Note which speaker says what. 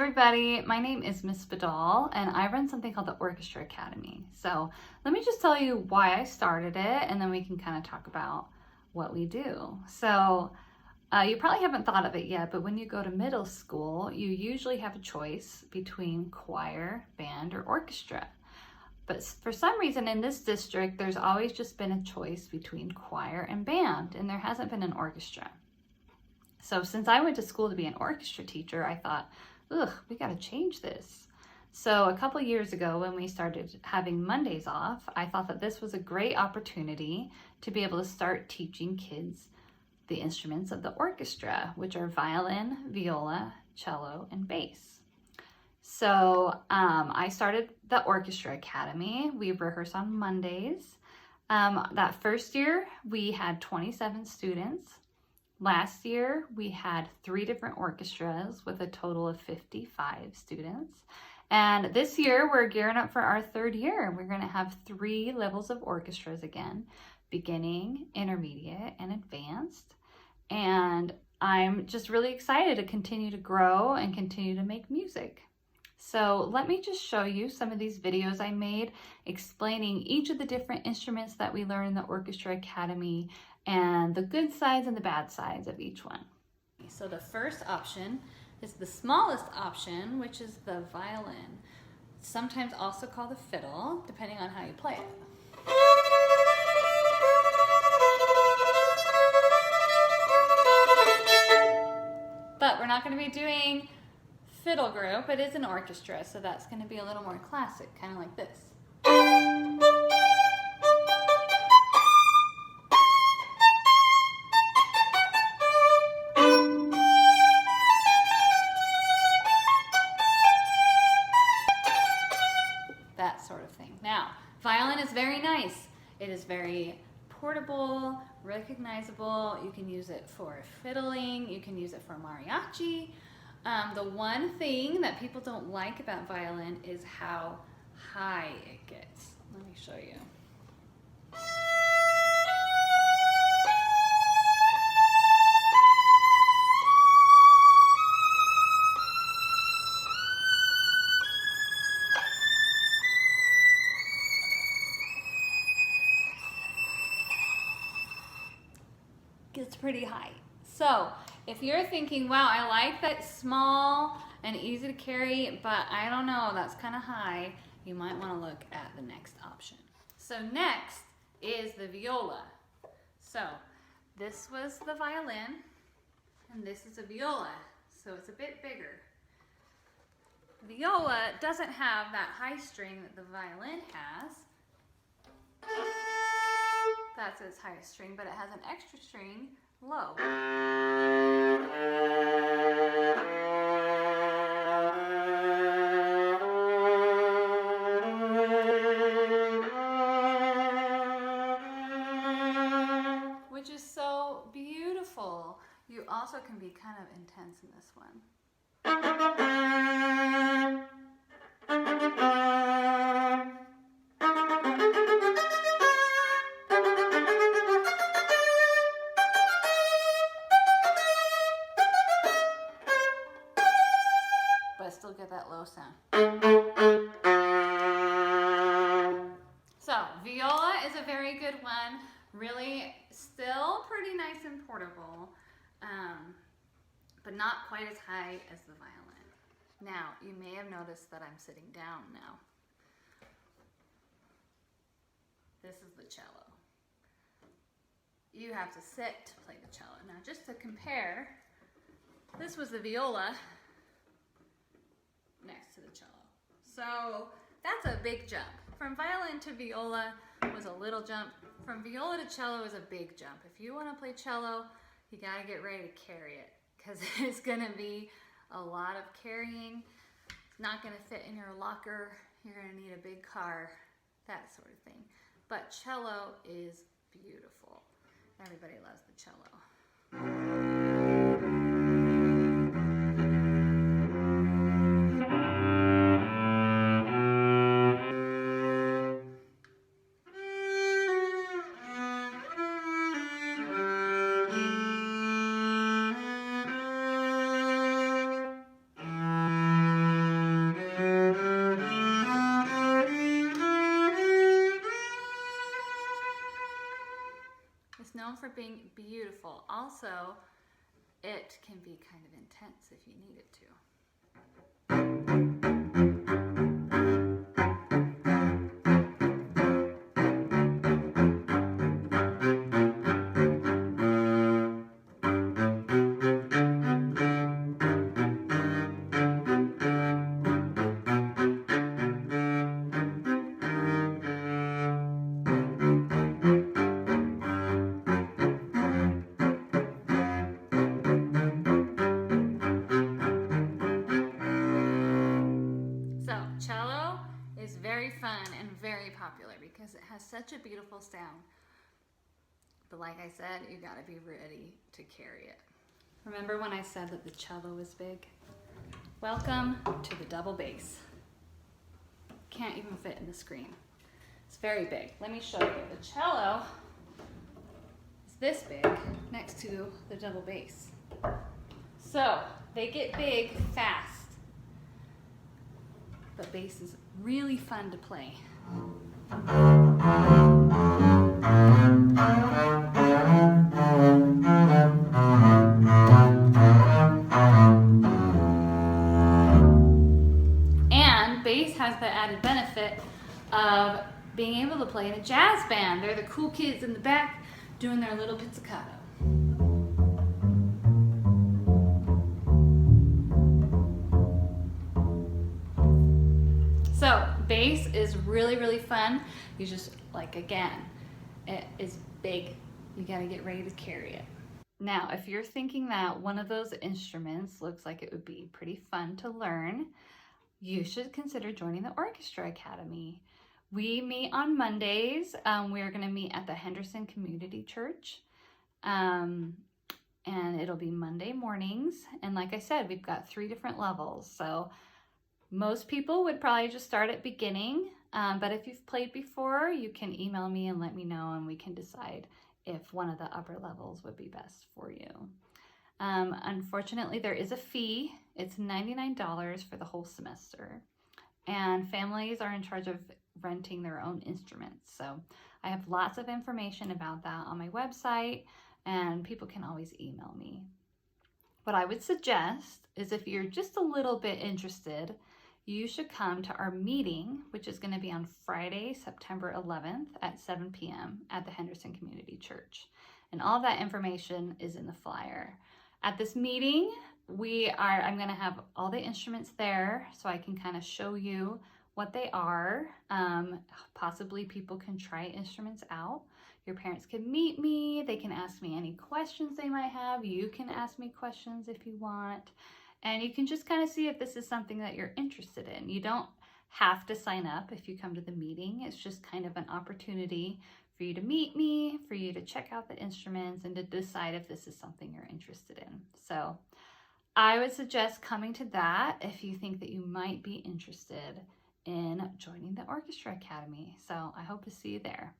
Speaker 1: everybody, my name is Miss Vidal and I run something called the Orchestra Academy. So let me just tell you why I started it and then we can kind of talk about what we do. So you probably haven't thought of it yet, but when you go to middle school, you usually have a choice between choir, band, or orchestra. But for some reason in this district, there's always just been a choice between choir and band, and there hasn't been an orchestra. So since I went to school to be an orchestra teacher, I thought, we gotta change this. So a couple years ago when we started having Mondays off, I thought that this was a great opportunity to be able to start teaching kids the instruments of the orchestra, which are violin, viola, cello, and bass. So I started the Orchestra Academy. We rehearse on Mondays. That first year, we had 27 students. Last year, we had 3 different orchestras with a total of 55 students. And this year, we're gearing up for our 3rd year. We're gonna have 3 levels of orchestras again, beginning, intermediate, and advanced. And I'm just really excited to continue to grow and continue to make music. So let me just show you some of these videos I made explaining each of the different instruments that we learn in the Orchestra Academy and the good sides and the bad sides of each one. So the first option is the smallest option, which is the violin, sometimes also called the fiddle, depending on how you play it. But we're not going to be doing fiddle group. It is an orchestra, so that's going to be a little more classic, kind of like this. That sort of thing. Now, violin is very nice. It is very portable, recognizable. You can use it for fiddling. You can use it for mariachi. The one thing that people don't like about violin is how high it gets. Let me show you. Gets pretty high. So if you're thinking, wow, I like that small and easy to carry, but I don't know, that's kind of high, you might want to look at the next option. So next is the viola. So this was the violin, and this is a viola, so it's a bit bigger. Viola doesn't have that high string that the violin has. That's its highest string, but it has an extra string low. Which is so beautiful. You also can be kind of intense in this one. But still get that low sound. So viola is a very good one. Really still pretty nice and portable, but not quite as high as the violin. Now, you may have noticed that I'm sitting down now. This is the cello. You have to sit to play the cello. Now, just to compare, this was the viola next to the cello. So that's a big jump. From violin to viola was a little jump. From viola to cello is a big jump. If you want to play cello, you got to get ready to carry it because it's going to be a lot of carrying. It's not going to fit in your locker. You're going to need a big car, that sort of thing. But cello is beautiful. Everybody loves the cello. beautiful. Also, it can be kind of intense if you need it to. So cello is very fun and very popular because it has such a beautiful sound. But like I said, you gotta be ready to carry it. Remember when I said that the cello was big? Welcome to the double bass. Can't even fit in the screen. It's very big. Let me show you. The cello is this big next to the double bass. So they get big fast. But bass is really fun to play. And bass has the added benefit of being able to play in a jazz band. They're the cool kids in the back doing their little pizzicato. So bass is really, really fun. You just, like, again, it is big. You gotta get ready to carry it. Now, if you're thinking that one of those instruments looks like it would be pretty fun to learn, you should consider joining the Orchestra Academy. We meet on Mondays. We're gonna meet at the Henderson Community Church. And it'll be Monday mornings. And like I said, we've got 3 different levels. So most people would probably just start at beginning, but if you've played before, you can email me and let me know, and we can decide if one of the upper levels would be best for you. Unfortunately, there is a fee. It's $99 for the whole semester, and families are in charge of renting their own instruments. So I have lots of information about that on my website, and people can always email me. What I would suggest is if you're just a little bit interested, you should come to our meeting, which is going to be on Friday, September 11th at 7 p.m. at the Henderson Community Church. And all that information is in the flyer. At this meeting, I'm going to have all the instruments there so I can kind of show you what they are. Possibly people can try instruments out. Your parents can meet me. They can ask me any questions they might have. You can ask me questions if you want. And you can just kind of see if this is something that you're interested in. You don't have to sign up if you come to the meeting. It's just kind of an opportunity for you to meet me, for you to check out the instruments, and to decide if this is something you're interested in. So I would suggest coming to that if you think that you might be interested in joining the Orchestra Academy. So I hope to see you there.